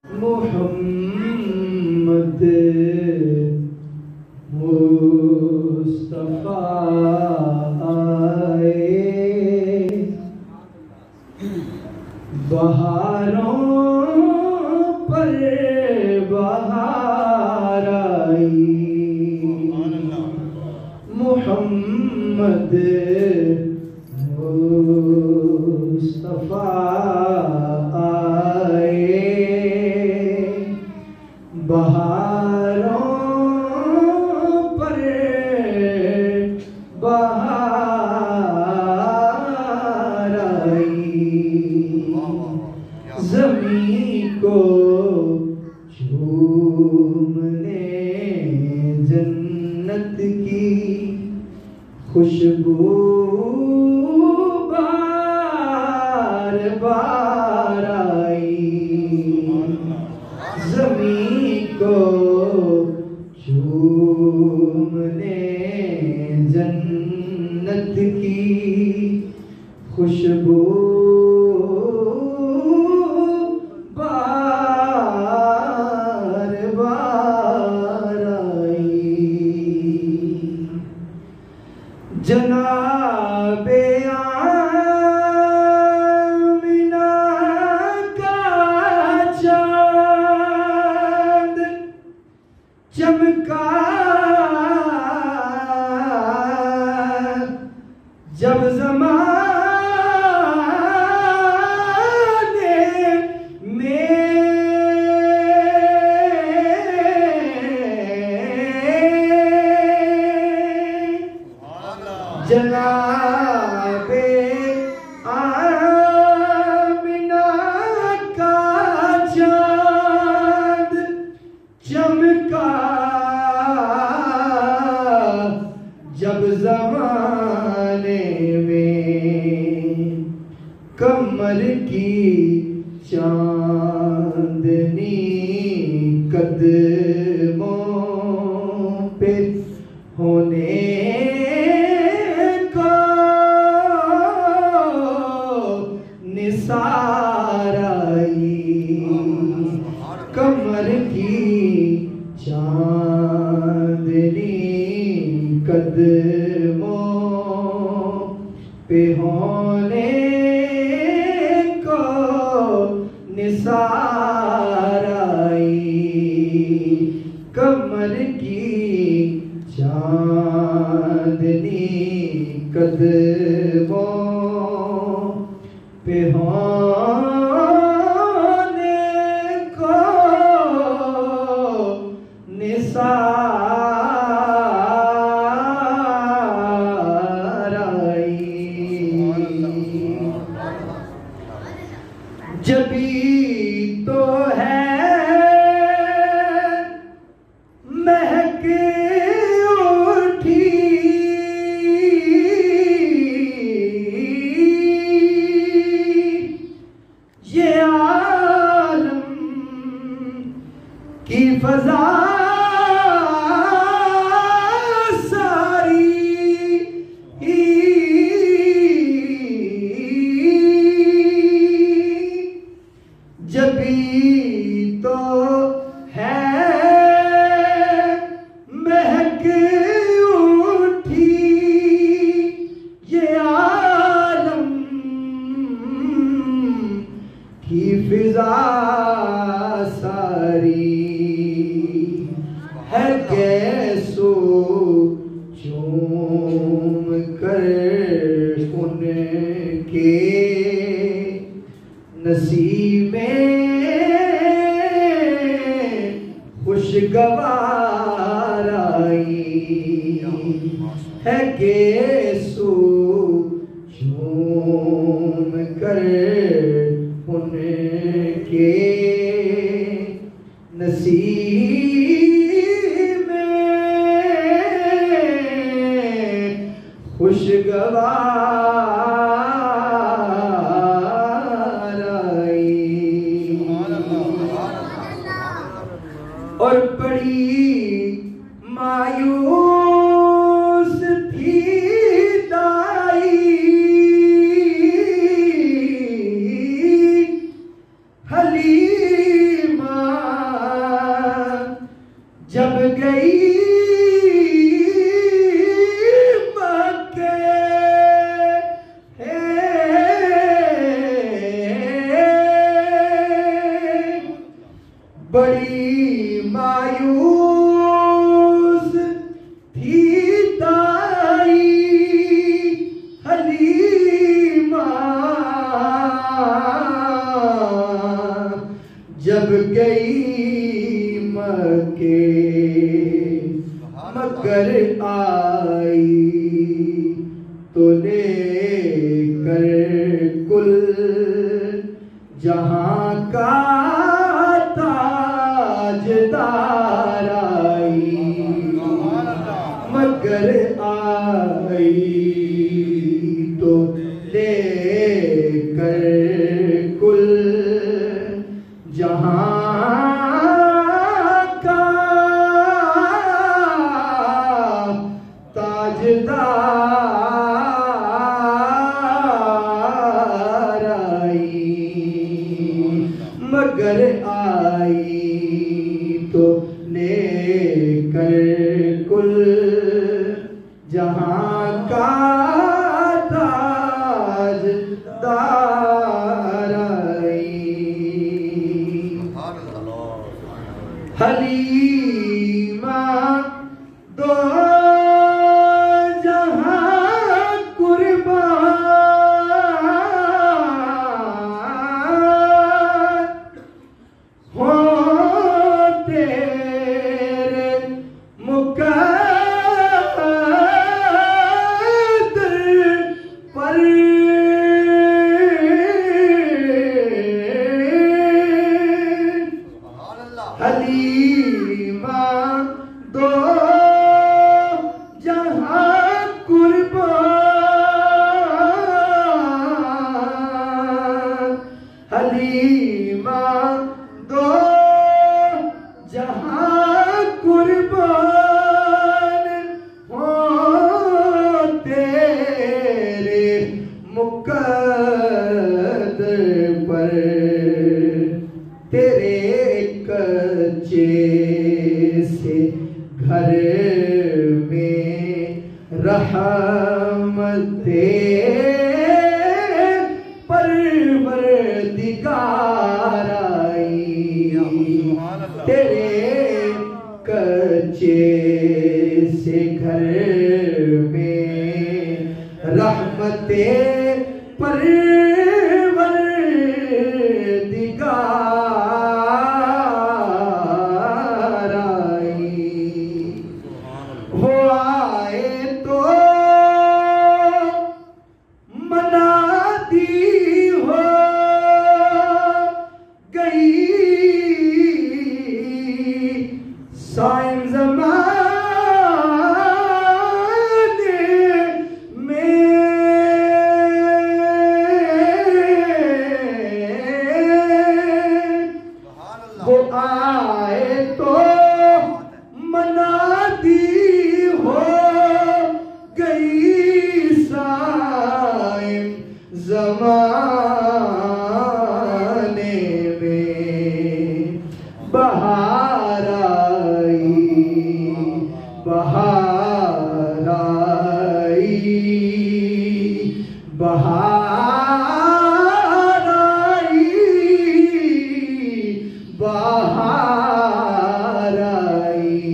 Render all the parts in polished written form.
मोहम्मद मुस्तफा आए, बहारों पर बहार आई। मोहम्मद मुस्तफा आए, बहारों पर बहार आई। ज़मीं को झूमने जन्नत की खुशबू बार बार आई। ज़मीं को झूमने जन्नत की खुशबू बार बार आई। जनाबे आमिना का चाँद चमका जब ज़माने में। जनाबे आमिना का चाँद चमका जब ज़माने में। कमर की चांदनी कदमों पे होने को निसार आई। कमर की चांदनी कदमों पे होने को निसार आई। कमर की चांदनी कदमों पे होने को निसार आई। जबी तो है महक उठी ये आलम की फजा सारी। जबी तो है महक उठी ये आलम की फिजा सारी। है कैसो चूम कर उनके नसीबें खुशगवार आई। है कैसो झूम कर उनके नसीब में खुशगवार आई। और बड़ी मायूस थी दाई हलीमा बड़ी मायूस थी ताई हलीमा जब गई मक्के मगर आई तो लेकर कुल जहां का ताजदार आई मगर आई तो लेकर कुल जहां का ताजदार आई मगर आई तो लेकर कुल जहां का ताजदार आई हलीमा दो जहां कुर्बान हो तेरे मुकद्दर पर हलीमा दो जहां कुर्बान हलीमा दो जहां कुर्बान हो तेरे मुकद्दर पर तेरे कच्चे से घर में रहमते परवरदिगार आई तेरे कच्चे से घर में रहमते परवरदिगार आई वो आए तो मनादी हो गई साइम ज़माने में वो आए तो मनादी हो गई साइम ज़माने में बहार आई बहार आई बहार आई बहार आई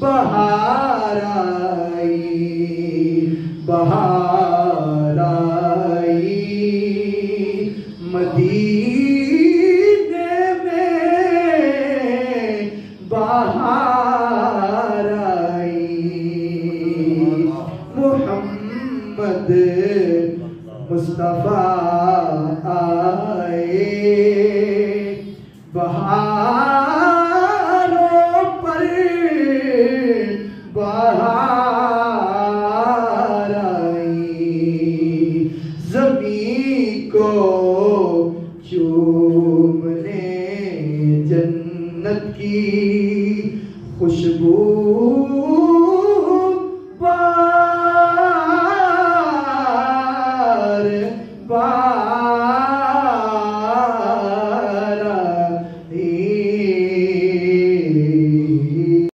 बहार आई बहार आई मदीने में बहार आई मोहम्मद मुस्तफा आए बहारों पर बहार आई ज़मीं को चूमने जन्नत की खुशबू